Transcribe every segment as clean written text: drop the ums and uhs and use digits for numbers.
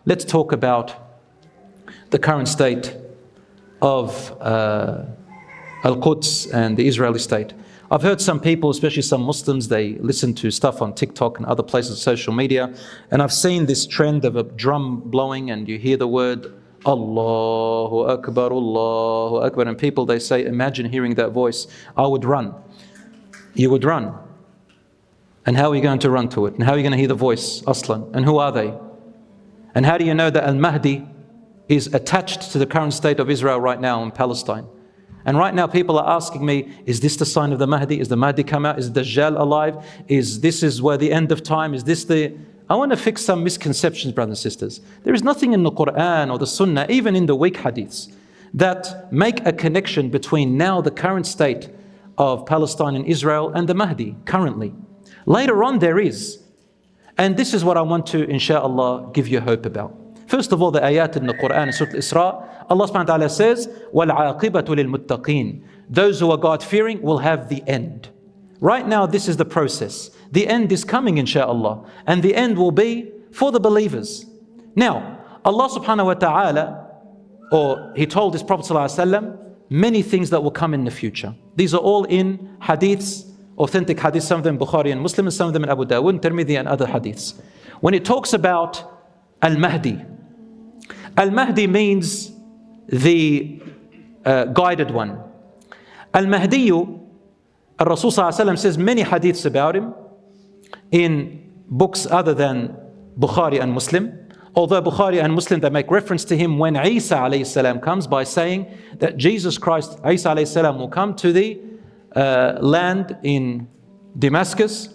let's talk about the current state of Al-Quds and the Israeli state. I've heard some people, especially some Muslims, they listen to stuff on TikTok and other places of social media, and I've seen this trend of a drum blowing and you hear the word Allahu Akbar, and people, they say, imagine hearing that voice. I would run. You would run. And how are you going to run to it? And how are you going to hear the voice, Aslan? And who are they? And how do you know that Al-Mahdi is attached to the current state of Israel right now in Palestine? And right now people are asking me, is this the sign of the Mahdi? Is the Mahdi come out? Is the Dajjal alive? This is where the end of time? Is this the... I want to fix some misconceptions, brothers and sisters. There is nothing in the Quran or the Sunnah, even in the weak hadiths, that make a connection between now the current state of Palestine and Israel and the Mahdi currently. Later on there is. And this is what I want to, inshaAllah, give you hope about. First of all, the ayat in the Quran, in Surah Al-Isra, Allah subhanahu wa ta'ala says, وَالْعَاقِبَةُ لِلْمُتَّقِينَ. Those who are God-fearing will have the end. Right now, this is the process. The end is coming, inshaAllah. And the end will be for the believers. Now, Allah subhanahu wa ta'ala, or He told His Prophet sallallahu alaihi wasallam, many things that will come in the future. These are all in hadiths, authentic hadiths, some of them Bukhari and Muslim, and some of them in Abu Dawud, Tirmidhi and other hadiths. When it talks about Al-Mahdi, Al-Mahdi means the guided one. Al-Mahdiyu, Al-Rasul sallallahu alaihi wasallam says many hadiths about him in books other than Bukhari and Muslim. Although Bukhari and Muslim, they make reference to him when Isa alayhi salam comes by saying that Jesus Christ, Isa alayhi salam, will come to the land in Damascus,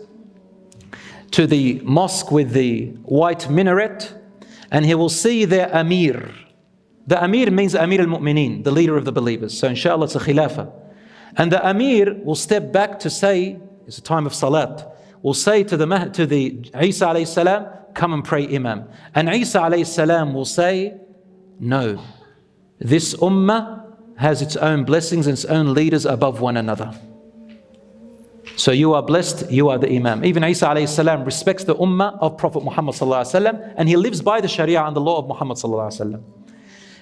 to the mosque with the white minaret, and he will see their Amir. The Amir means Amir al-Mu'mineen, the leader of the believers. So inshallah it's a khilafah. And the Amir will step back to say, it's a time of salat, will say to the Isa alayhi salam, come and pray Imam. And Isa alayhi salam will say, no, this Ummah has its own blessings and its own leaders above one another. So you are blessed, you are the Imam. Even Isa alayhi salam respects the Ummah of Prophet Muhammad sallallahu alaihi wasallam, and he lives by the Sharia and the law of Muhammad sallallahu alaihi wasallam.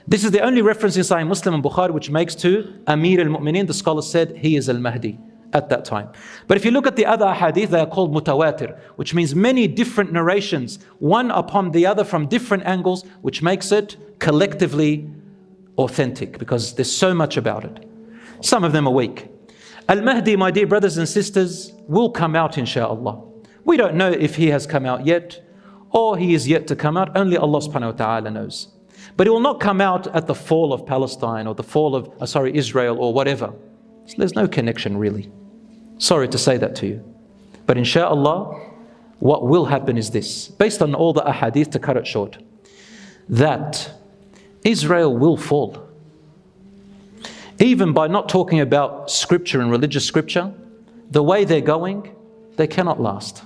This is the only reference in Sahih Muslim and Bukhari which makes to Amir al-Mu'mineen. The scholars said he is al-Mahdi at that time. But if you look at the other hadith, they are called mutawatir, which means many different narrations, one upon the other from different angles, which makes it collectively authentic because there's so much about it. Some of them are weak. Al-Mahdi, my dear brothers and sisters, will come out insha'Allah. We don't know if he has come out yet or he is yet to come out. Only Allah subhanahu wa ta'ala knows. But it will not come out at the fall of Palestine or the fall of, Israel or whatever. So there's no connection really. Sorry to say that to you. But insha'Allah, what will happen is this, based on all the ahadith, to cut it short, that Israel will fall. Even by not talking about scripture and religious scripture, the way they're going, they cannot last.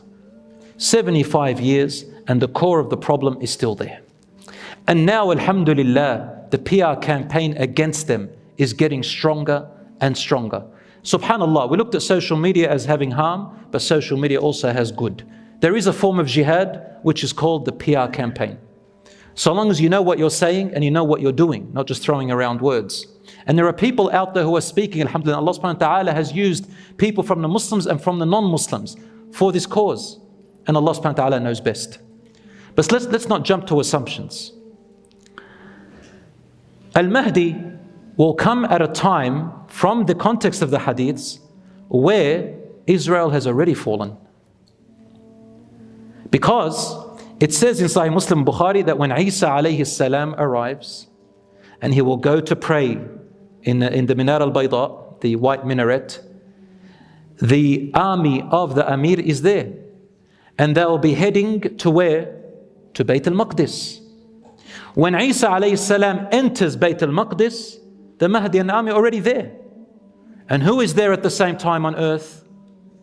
75 years and the core of the problem is still there. And now, alhamdulillah, the PR campaign against them is getting stronger and stronger. Subhanallah, we looked at social media as having harm, but social media also has good. There is a form of jihad which is called the PR campaign. So long as you know what you're saying and you know what you're doing, not just throwing around words. And there are people out there who are speaking, alhamdulillah, Allah subhanahu wa ta'ala has used people from the Muslims and from the non-Muslims for this cause. And Allah subhanahu wa ta'ala knows best. But let's not jump to assumptions. Al-Mahdi will come at a time from the context of the hadiths where Israel has already fallen. Because it says in Sahih Muslim Bukhari that when Isa alayhi salam arrives and he will go to pray in the Minar al-Bayda, the white minaret, the army of the Amir is there. And they will be heading to where? To Bayt al-Maqdis. When Isa alayhi salam enters Bayt al-Maqdis, the Mahdi and the army are already there. And who is there at the same time on earth?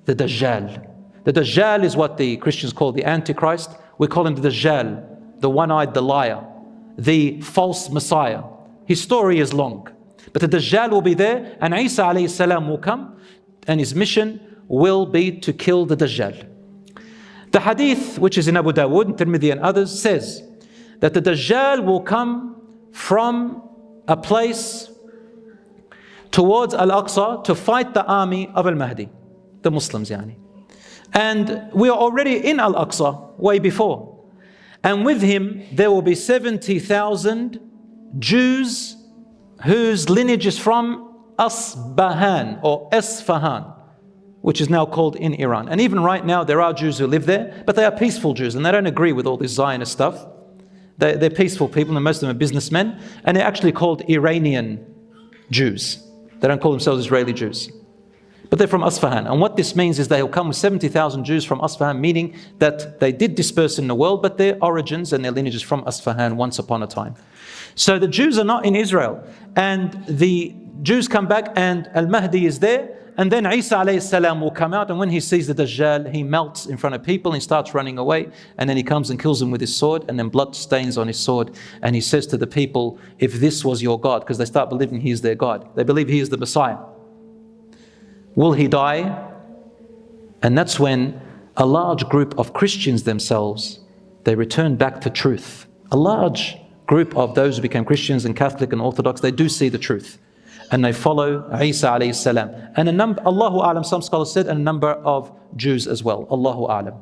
The Dajjal. The Dajjal is what the Christians call the Antichrist. We call him the Dajjal, the one-eyed, the liar, the false Messiah. His story is long. But the Dajjal will be there and Isa alayhi salam will come and his mission will be to kill the Dajjal. The hadith, which is in Abu Dawud, Tirmidhi and others, says that the Dajjal will come from a place towards Al-Aqsa to fight the army of Al-Mahdi, the Muslims yani. And we are already in Al-Aqsa way before. And with him there will be 70,000 Jews whose lineage is from Asbahan or Esfahan, which is now called in Iran. And even right now there are Jews who live there, but they are peaceful Jews and they don't agree with all this Zionist stuff. They're peaceful people, and most of them are businessmen, and they're actually called Iranian Jews. They don't call themselves Israeli Jews. But they're from Asfahan. And what this means is they'll come with 70,000 Jews from Asfahan, meaning that they did disperse in the world, but their origins and their lineage is from Asfahan once upon a time. So the Jews are not in Israel. And the Jews come back and Al-Mahdi is there. And then Isa alayhi salam will come out, and when he sees the Dajjal, he melts in front of people and he starts running away. And then he comes and kills them with his sword, and then blood stains on his sword. And he says to the people, if this was your God, because they start believing he is their God. They believe he is the Messiah. Will he die? And that's when a large group of Christians themselves, they return back to truth. A large group of those who became Christians and Catholic and Orthodox, they do see the truth. And they follow Isa alayhi salam. And a number, Allahu A'lam, some scholars said, and a number of Jews as well. Allahu A'lam.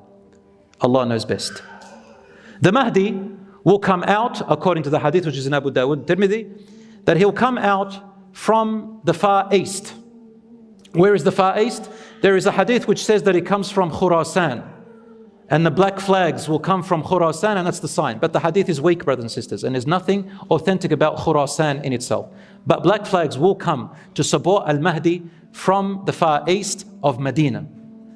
Allah knows best. The Mahdi will come out, according to the hadith which is in Abu Dawud, Tirmidhi, that he'll come out from the Far East. Where is the Far East? There is a hadith which says that he comes from Khurasan. And the black flags will come from Khurasan, and that's the sign. But the hadith is weak, brothers and sisters, and there's nothing authentic about Khurasan in itself. But black flags will come to support Al-Mahdi from the far east of Medina,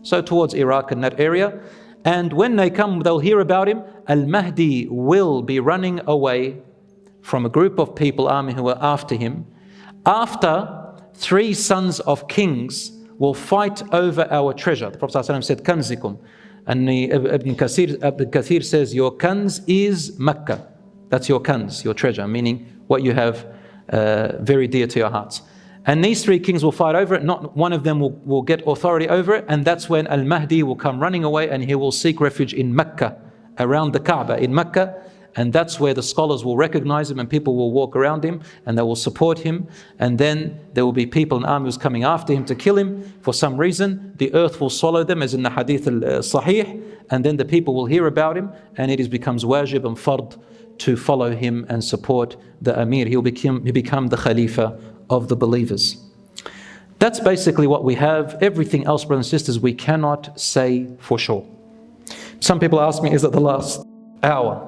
so towards Iraq and that area. And when they come, they'll hear about him. Al-Mahdi will be running away from a group of people, army, who are after him. After 3 sons of kings will fight over our treasure. The Prophet ﷺ said, Kanzikum. And Ibn Kathir says, your kanz is Mecca. That's your kanz, your treasure, meaning what you have very dear to your hearts. And these 3 kings will fight over it. Not one of them will get authority over it. And that's when Al-Mahdi will come running away, and he will seek refuge in Mecca, around the Kaaba in Mecca. And that's where the scholars will recognize him, and people will walk around him and they will support him. And then there will be people and armies coming after him to kill him for some reason. The earth will swallow them, as in the hadith al-sahih. And then the people will hear about him, and it becomes wajib and fard to follow him and support the Amir. He'll become the Khalifa of the believers. That's basically what we have. Everything else, brothers and sisters, we cannot say for sure. Some people ask me, is it the last hour?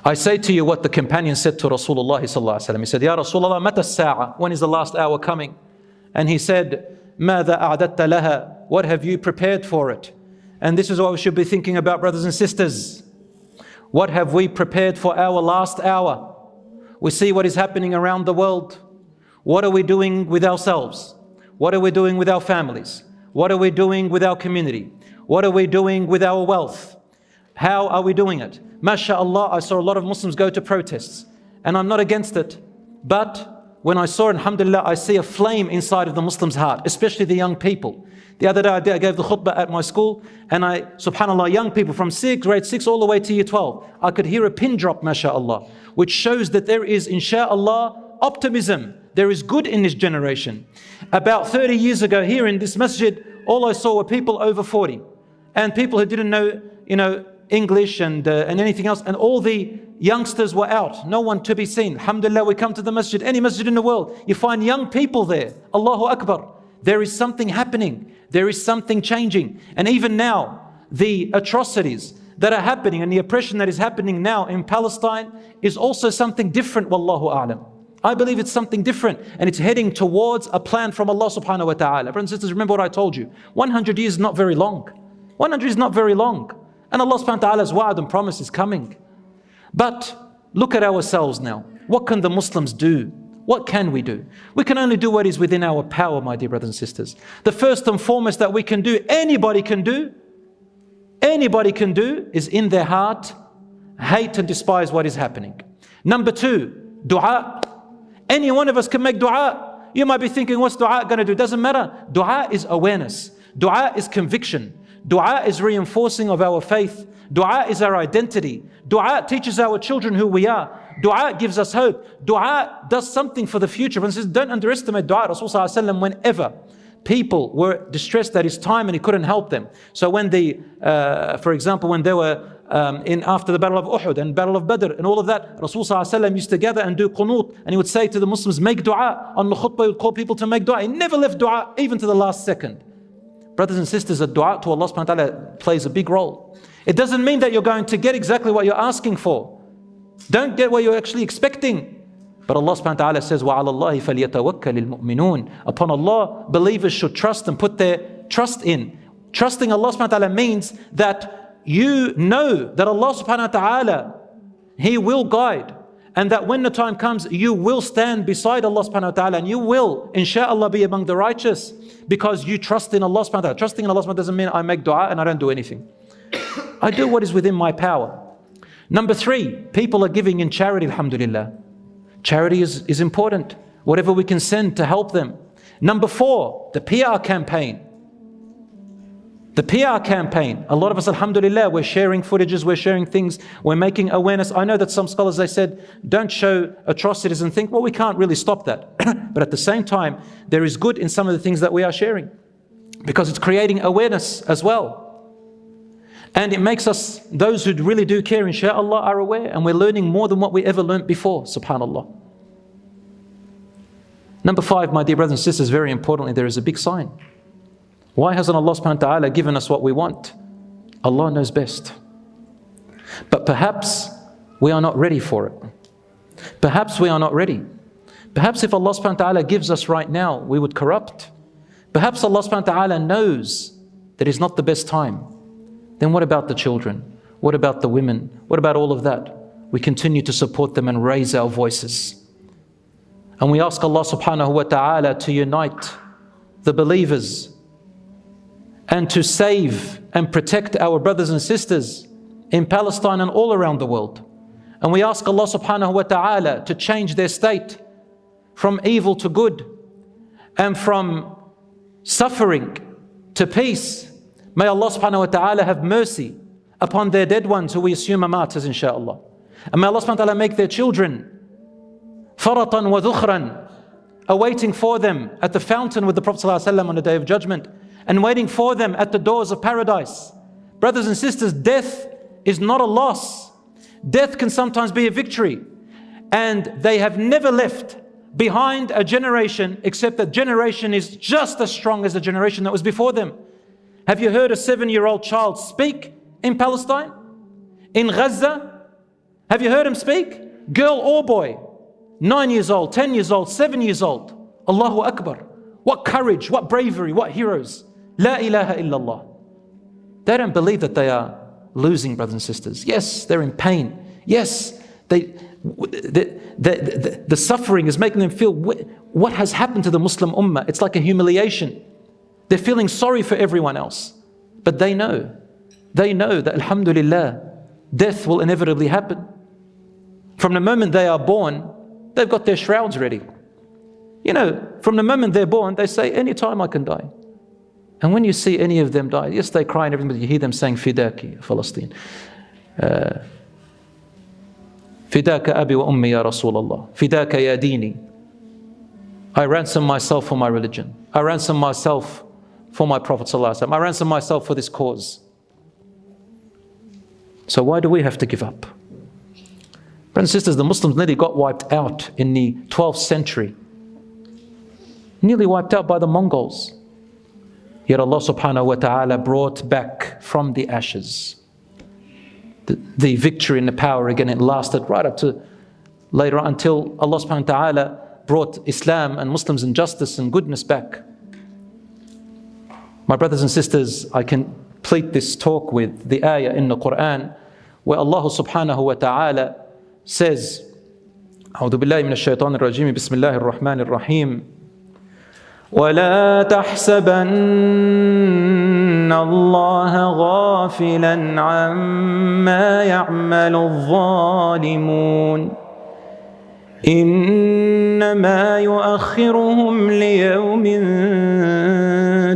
I say to you what the companion said to Rasulullah sallallahu alaihi wasallam. He said, Ya Rasulullah, mata as-sa'a? When is the last hour coming? And he said, ماذا أعددت لها? What have you prepared for it? And this is what we should be thinking about, brothers and sisters. What have we prepared for our last hour? We see what is happening around the world. What are we doing with ourselves? What are we doing with our families? What are we doing with our community? What are we doing with our wealth? How are we doing it? MashaAllah, I saw a lot of Muslims go to protests, and I'm not against it. But when I saw, alhamdulillah, I see a flame inside of the Muslims' heart, especially the young people. The other day I gave the khutbah at my school, and subhanAllah, young people from grade 6 all the way to year 12, I could hear a pin drop, MashaAllah, which shows that there is, insha'Allah, optimism. There is good in this generation. About 30 years ago here in this masjid, all I saw were people over 40, and people who didn't know, English and anything else, and all the youngsters were out, no one to be seen. Alhamdulillah, we come to the masjid, any masjid in the world, you find young people there. Allahu Akbar. There is something happening. There is something changing. And even now, the atrocities that are happening and the oppression that is happening now in Palestine is also something different, wallahu a'lam. I believe it's something different, and it's heading towards a plan from Allah subhanahu wa ta'ala. Brothers and sisters, remember what I told you. 100 years is not very long. 100 is not very long. And Allah subhanahu wa ta'ala's wa'ad and promise is coming. But look at ourselves now. What can the Muslims do? What can we do? We can only do what is within our power, my dear brothers and sisters. The first and foremost that we can do, anybody can do, is in their heart, hate and despise what is happening. Number 2, dua. Any one of us can make dua. You might be thinking, what's dua going to do? It doesn't matter. Dua is awareness. Dua is conviction. Dua is reinforcing of our faith. Dua is our identity. Dua teaches our children who we are. Dua gives us hope. Dua does something for the future. And says, don't underestimate dua. Rasulullah ﷺ, whenever people were distressed at his time and he couldn't help them. So when for example, when they were after the Battle of Uhud and Battle of Badr and all of that, Rasulullah ﷺ used to gather and do qunut, and he would say to the Muslims, make dua. On the khutbah he would call people to make dua. He never left dua even to the last second. Brothers and sisters, a dua to Allah subhanahu wa ta'ala plays a big role. It doesn't mean that you're going to get exactly what you're asking for. Don't get what you're actually expecting. But Allah subhanahu wa ta'ala says, وَعَلَى اللَّهِ فَلْيَتَوَكَّلِ الْمُؤْمِنُونَ. Upon Allah, believers should trust and put their trust in. Trusting Allah subhanahu wa ta'ala means that you know that Allah subhanahu wa ta'ala, He will guide. And that when the time comes, you will stand beside Allah subhanahu wa ta'ala and you will, inshaAllah, be among the righteous because you trust in Allah subhanahu wa ta'ala. Trusting in Allah subhanahu wa ta'ala doesn't mean I make dua and I don't do anything. I do what is within my power. Number 3, people are giving in charity, alhamdulillah. Charity is important. Whatever we can send to help them. Number 4, the PR campaign. The PR campaign. A lot of us, alhamdulillah, we're sharing footages, we're sharing things, we're making awareness. I know that some scholars, they said, don't show atrocities and think, well, we can't really stop that. But at the same time, there is good in some of the things that we are sharing because it's creating awareness as well. And it makes us, those who really do care, inshaAllah, are aware, and we're learning more than what we ever learnt before, subhanAllah. Number 5, my dear brothers and sisters, very importantly, there is a big sign. Why hasn't Allah subhanahu wa ta'ala given us what we want? Allah knows best. But perhaps we are not ready for it. Perhaps we are not ready. Perhaps if Allah subhanahu wa ta'ala gives us right now, we would corrupt. Perhaps Allah subhanahu wa ta'ala knows that it's not the best time. Then what about the children? What about the women? What about all of that? We continue to support them and raise our voices. And we ask Allah subhanahu wa ta'ala to unite the believers and to save and protect our brothers and sisters in Palestine and all around the world. And we ask Allah subhanahu wa ta'ala to change their state from evil to good and from suffering to peace. May Allah subhanahu wa ta'ala have mercy upon their dead ones who we assume are martyrs, inshaAllah. And may Allah subhanahu wa ta'ala make their children faratan wa dhukhran, awaiting for them at the fountain with the Prophet ﷺ on the Day of Judgment, and waiting for them at the doors of paradise. Brothers and sisters, death is not a loss. Death can sometimes be a victory. And they have never left behind a generation, except that generation is just as strong as the generation that was before them. Have you heard a 7-year-old child speak in Palestine? In Gaza? Have you heard him speak? Girl or boy? 9 years old, 10 years old, 7 years old. Allahu Akbar. What courage, what bravery, what heroes. La ilaha illallah. They don't believe that they are losing, brothers and sisters. Yes, they're in pain. Yes, the suffering is making them feel what has happened to the Muslim Ummah. It's like a humiliation. They're feeling sorry for everyone else. But they know that alhamdulillah, death will inevitably happen. From the moment they are born, they've got their shrouds ready. You know, from the moment they're born, they say, any time I can die. And when you see any of them die, yes, they cry and everything, but you hear them saying, Fidaki, Palestine. Fidaka abi wa ummi ya Rasulallah. Fidaka ya dini. I ransom myself for my religion. I ransom myself for my Prophet ﷺ. I ransom myself for this cause. So why do we have to give up? Brothers and sisters, the Muslims nearly got wiped out in the 12th century. Nearly wiped out by the Mongols. Yet Allah subhanahu wa ta'ala brought back from the ashes the victory and the power again. It lasted right up to later on until Allah subhanahu wa ta'ala brought Islam and Muslims and justice and goodness back. My brothers and sisters, I complete this talk with the ayah in the Quran where Allah subhanahu wa ta'ala says, أعوذ بالله من الشيطان الرجيم بسم الله الرحمن الرحيم ولا تحسبن الله غافلا عما يعمل الظالمون إنما يؤخرهم ليوم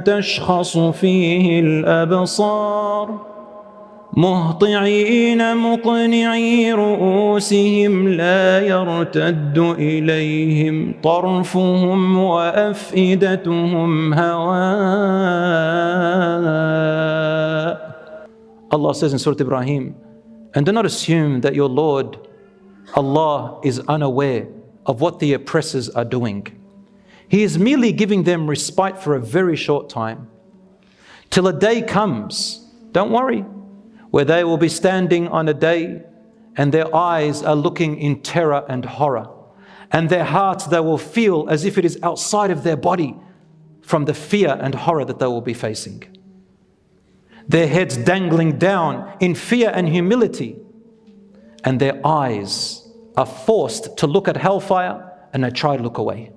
تشخص فيه الأبصار مهطعين مقنعي رؤوسهم لا يرتد إليهم طرفهم وأفئدتهم هواء. Allah says in Surah Ibrahim, and do not assume that your Lord, Allah, is unaware of what the oppressors are doing. He is merely giving them respite for a very short time, till a day comes, don't worry, where they will be standing on a day and their eyes are looking in terror and horror, and their hearts they will feel as if it is outside of their body from the fear and horror that they will be facing. Their heads dangling down in fear and humility, and their eyes are forced to look at hellfire and they try to look away.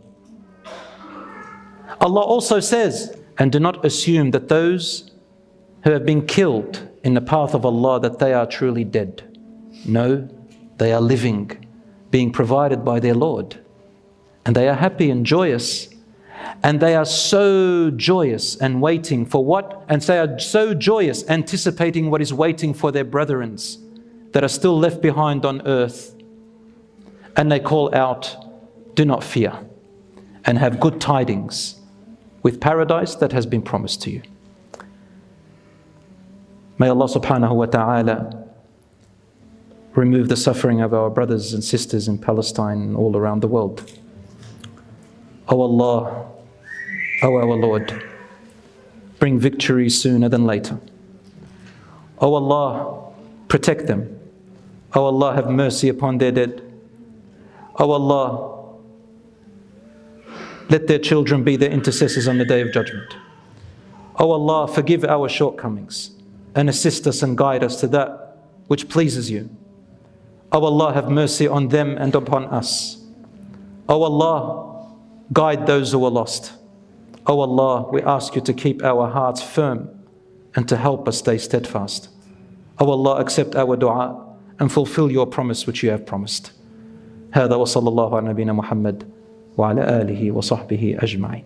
Allah also says, and do not assume that those who have been killed in the path of Allah, that they are truly dead. No, they are living, being provided by their Lord. And they are happy and joyous. And they are so joyous and waiting for what? And they are so joyous, anticipating what is waiting for their brethren that are still left behind on earth. And they call out, do not fear, and have good tidings with paradise that has been promised to you. May Allah subhanahu wa ta'ala remove the suffering of our brothers and sisters in Palestine and all around the world. O Allah, O our Lord, bring victory sooner than later. O Allah, protect them. O Allah, have mercy upon their dead. O Allah, let their children be their intercessors on the Day of Judgment. O Allah, forgive our shortcomings and assist us and guide us to that which pleases you. O Allah, have mercy on them and upon us. O Allah, guide those who are lost. O Allah, we ask you to keep our hearts firm and to help us stay steadfast. O Allah, accept our dua and fulfill your promise which you have promised. هذا وصلى الله على نبينا محمد وعلى آله وصحبه أجمعين.